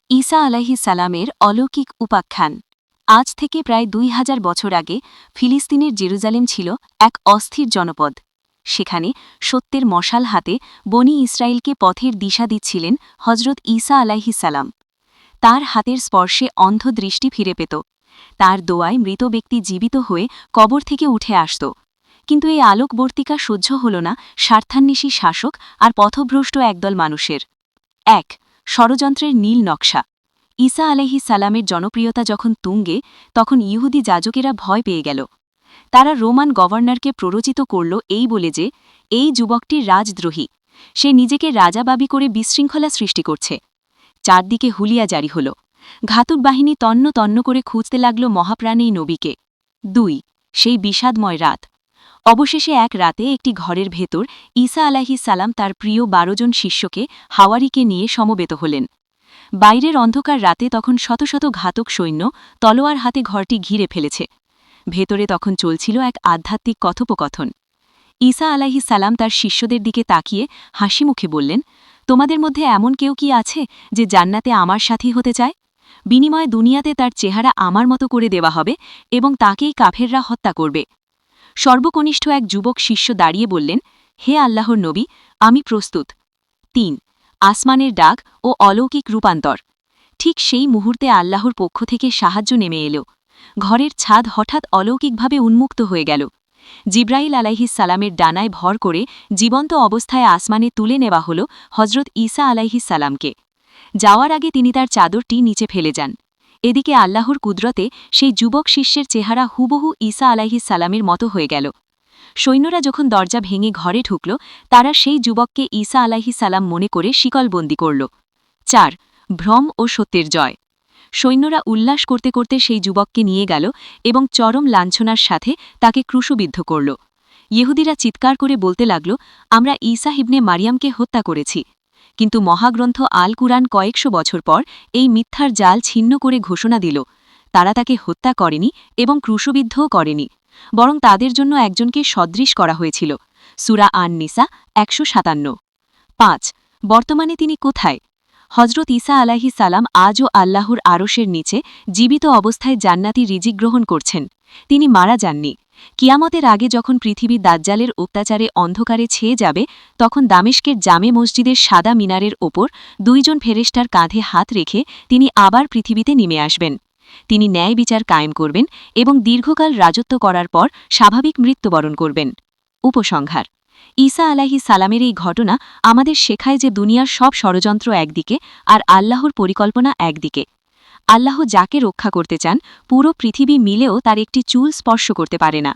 ঈসা আলাইহিস সালামের অলৌকিক উপাখ্যান। আজ থেকে প্রায় ২০০০ বছর আগে ফিলিস্তিনের জেরুজালেম ছিল এক অস্থির জনপদ। সেখানে সত্যের মশাল হাতে বনি ইসরায়েলকে পথের দিশা দিচ্ছিলেন হজরত ঈসা আলাইহিস সালাম। তার হাতের স্পর্শে অন্ধ দৃষ্টি ফিরে পেত, তার দোয়ায় মৃত ব্যক্তি জীবিত হয়ে কবর থেকে উঠে আসত। কিন্তু এই আলোকবর্তিকা সহ্য হল না স্বার্থান্বেষী শাসক আর পথভ্রষ্ট একদল মানুষের। ১. ষড়যন্ত্রের নীল নকশা। ঈসা আলাইহিস সালামের জনপ্রিয়তা যখন তুঙ্গে, তখন ইহুদি যাজকেরা ভয় পেয়ে গেল। তারা রোমান গভর্নরকে প্ররোচিত করল এই বলে যে, এই যুবকটি রাজদ্রোহী, সে নিজেকে রাজা দাবি করে বিশৃঙ্খলা সৃষ্টি করছে। চারদিকে হুলিয়া জারি হল। ঘাতক বাহিনী তন্ন তন্ন করে খুঁজতে লাগল মহাপ্রাণ এই নবীকে। ২. সেই বিষাদময় রাত। অবশেষে এক রাতে একটি ঘরের ভেতর ঈসা আলাইহিস সালাম তার প্রিয় ১২ জন শিষ্যকে হাওয়ারিকে নিয়ে সমবেত হলেন। বাইরের অন্ধকার রাতে তখন শত শত ঘাতক সৈন্য তলোয়ার হাতে ঘরটি ঘিরে ফেলেছে। ভেতরে তখন চলছিল এক আধ্যাত্মিক কথোপকথন। ঈসা আলাইহিস সালাম তার শিষ্যদের দিকে তাকিয়ে হাসি মুখে বললেন, তোমাদের মধ্যে এমন কেউ কি আছে যে জান্নাতে আমার সাথী হতে চায়? বিনিময়ে দুনিয়াতে তার চেহারা আমার মতো করে দেওয়া হবে এবং তাকেই কাফেররা হত্যা করবে। সর্বকনিষ্ঠ এক যুবক শিষ্য দাঁড়িয়ে বললেন, হে আল্লাহর নবী, আমি প্রস্তুত। ৩. আসমানের ডাক ও অলৌকিক রূপান্তর। ঠিক সেই মুহূর্তে আল্লাহর পক্ষ থেকে সাহায্য নেমে এল। ঘরের ছাদ হঠাৎ অলৌকিকভাবে উন্মুক্ত হয়ে গেল। জিব্রাইল আলাইহিস সালামের ডানায় ভর করে জীবন্ত অবস্থায় আসমানে তুলে নেওয়া হল হজরত ঈসা আলাইহিস সালামকে। যাওয়ার আগে তিনি তার চাদরটি নিচে ফেলে যান। এদিকে আল্লাহর কুদরতে সেই যুবক শিষ্যের চেহারা হুবহু ঈসা আলাইহিস সালামের মতো হয়ে গেল। সৈন্যরা যখন দরজা ভেঙে ঘরে ঢুকল, তারা সেই যুবককে ঈসা আলাইহিস সালাম মনে করে শিকলবন্দি করল। ৪. ভ্রম ও সত্যের জয়। সৈন্যরা উল্লাস করতে করতে সেই যুবককে নিয়ে গেল এবং চরম লাঞ্ছনার সাথে তাকে ক্রুশবিদ্ধ করল। ইহুদিরা চিৎকার করে বলতে লাগল, আমরা ঈসা ইবনে মারিয়ামকে হত্যা করেছি। কিন্তু মহাগ্রন্থ আল কুরআন কয়েকশো বছর পর এই মিথ্যার জাল ছিন্ন করে ঘোষণা দিল, তারা তাকে হত্যা করেনি এবং ক্রুশবিদ্ধও করেনি, বরং তাদের জন্য একজনকে সদৃশ করা হয়েছিল। সূরা আন-নিসা ১৫৭। ৫. বর্তমানে তিনি কোথায়? হজরত ঈসা আলাইহিস সালাম আজও আল্লাহর আরশের নিচে জীবিত অবস্থায় জান্নাতি রিজিক গ্রহণ করছেন। তিনি মারা যাননি। কিয়ামতের আগে যখন পৃথিবী দাজ্জালের অত্যাচারে অন্ধকারে ছেয়ে যাবে, তখন দামেস্কের জামে মসজিদের সাদা মিনারের ওপর ২ জন ফেরেশতার কাঁধে হাত রেখে তিনি আবার পৃথিবীতে নেমে আসবেন। তিনি ন্যায় বিচার কায়েম করবেন এবং দীর্ঘকাল রাজত্ব করার পর স্বাভাবিক মৃত্যুবরণ করবেন। উপসংহার: ঈসা আলাইহিস সালামের এই ঘটনা আমাদের শেখায় যে দুনিয়ার সব ষড়যন্ত্র একদিকে আর আল্লাহর পরিকল্পনা একদিকে। আল্লাহ যাকে রক্ষা করতে চান, পুরো পৃথিবী মিলেও তার একটি চুল স্পর্শ করতে পারে না।